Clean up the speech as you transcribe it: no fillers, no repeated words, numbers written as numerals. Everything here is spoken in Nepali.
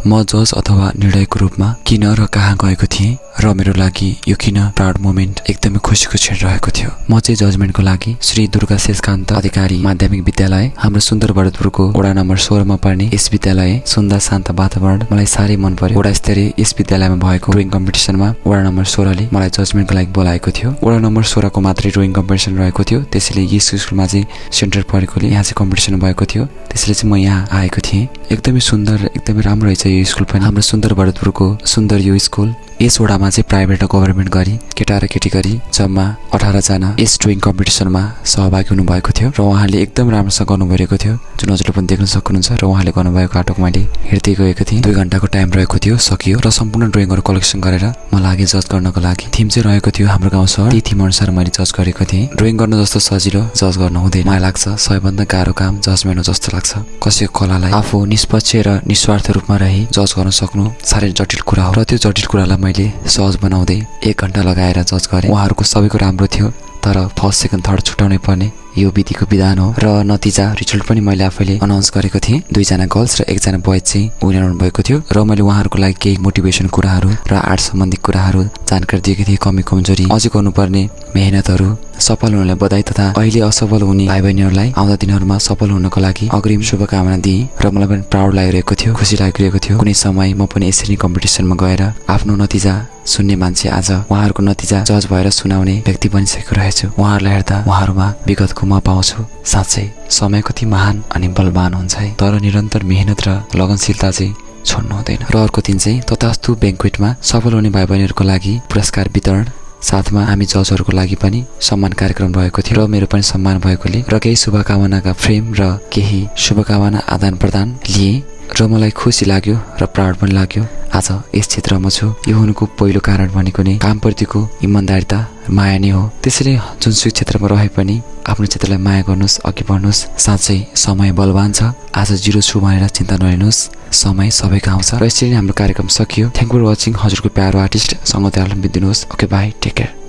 म जज अथवा निर्णयको रूपमा किन र कहाँ गएको थिएँ र मेरो लागि यो किन प्राउड मोमेन्ट एकदमै खुसीको क्षण रहेको थियो। म चाहिँ जजमेन्टको लागि श्री दुर्गा शेषकान्त अधिकारी माध्यमिक विद्यालय हाम्रो सुन्दर भरतपुरको वडा नम्बर 16 मा पर्ने यस विद्यालय सुन्दर शान्त वातावरण मलाई साह्रै मन पर्यो। वडा स्तरीय यस विद्यालयमा भएको ड्रइङ कम्पिटिसनमा वडा नम्बर 16 ले मलाई जजमेन्टको लागि बोलाएको थियो। वडा नम्बर 16 को मात्रै ड्रइङ कम्पिटिसन रहेको थियो, त्यसैले यस स्कुलमा चाहिँ सेन्टर परेकोले यहाँ चाहिँ कम्पिटिसन भएको थियो, त्यसैले चाहिँ म यहाँ आएको थिएँ। एकदमै सुन्दर एकदमै राम्रो रहेछ यो स्कुल पनि। हाम्रो सुन्दर भरतपुरको सुन्दर यो स्कुल यस वडामा चाहिँ प्राइभेट र गभर्नमेन्ट गरी केटा र केटी गरी जम्मा 18 जना यस ड्रइङ कम्पिटिसनमा सहभागी हुनुभएको थियो र उहाँले एकदम राम्रोसँग गर्नुभएको थियो, जुन हजुरले पनि देख्न सक्नुहुन्छ। र उहाँले गर्नुभएको नाटक मैले हेर्दै गएको थिएँ। 2 घण्टाको टाइम रहेको थियो, सकियो र सम्पूर्ण ड्रइङहरू कलेक्सन गरेर म लागे जज गर्नको लागि। थिम चाहिँ रहेको थियो हाम्रो गाउँ सहर, त्यही थिम अनुसार मैले जज गरेको थिएँ। ड्रइङ गर्न जस्तो सजिलो जज गर्न हुँदैन, मलाई लाग्छ सबैभन्दा गाह्रो काम जजमेन्ट हो जस्तो लाग्छ। कसैको कलालाई आफू निष्पक्ष र निस्वार्थ रूपमा रही जज गर्न सक्नु साह्रै जटिल कुरा हो र त्यो जटिल कुरालाई मैले सहज बनाउँदै 1 घण्टा लगाएर जज गरेँ। उहाँहरूको सबैको राम्रो थियो, तर फर्स्ट सेकेन्ड थर्ड छुटाउनै पर्ने यो विधिको विधान हो र नतिजा रिजल्ट पनि मैले आफैले अनाउन्स गरेको थिएँ। 2 जना गर्ल्स र 1 जना बोयज चाहिँ विनर हुनुभएको थियो र मैले उहाँहरूको लागि केही मोटिभेसन कुराहरू र आर्ट सम्बन्धी कुराहरू जानकारी दिएको थिएँ। कमी कमजोरी अझै गर्नुपर्ने मेहनतहरू, सफल हुनलाई बधाई तथा अहिले असफल हुने भाइ बहिनीहरूलाई आउँदा दिनहरूमा सफल हुनको लागि अग्रिम शुभकामना दिएँ र मलाई पनि प्राउड लागिरहेको थियो, खुसी लागिरहेको थियो। कुनै समय म पनि यसरी कम्पिटिसनमा गएर आफ्नो नतिजा सुन्ने मान्छे, आज उहाँहरूको नतिजा जज भएर सुनाउने व्यक्ति बनिसकेको रहेछु। उहाँहरूलाई हेर्दा उहाँहरूमा विगतको म पाउँछु। साँच्चै समय कति महान अनि बलवान हुन्छ है, तर निरन्तर मेहनत र लगनशीलता चाहिँ छोड्नु हुँदैन। र अर्को दिन चाहिँ तथास्तु ब्याङ्क्वेटमा सफल हुने भाइ बहिनीहरूको लागि पुरस्कार वितरण, साथमा हामी जजहरूको लागि पनि सम्मान कार्यक्रम रहेको थियो र मेरो पनि सम्मान भएकोले र केही शुभकामनाका फ्रेम र केही शुभकामना आदान प्रदान लिए र मलाई खुसी लाग्यो र प्राउड पनि लाग्यो। आज यस क्षेत्रमा छु, यो हुनुको पहिलो कारण भनेको नै कामप्रतिको इमान्दारिता, माया नै हो। त्यसैले जुनसुकै क्षेत्रमा रहे पनि आफ्नो क्षेत्रलाई माया गर्नुहोस्, अघि बढ्नुहोस्। साँच्चै समय बलवान छ, आज 0 छु भनेर चिन्ता नलिनुहोस्, समय सबैको आउँछ। र यसरी नै हाम्रो कार्यक्रम सकियो। Thank you for watching. हजुरको प्यारो आर्टिस्ट सँग त्यालम बिदिनुहोस्। Okay bye, take care.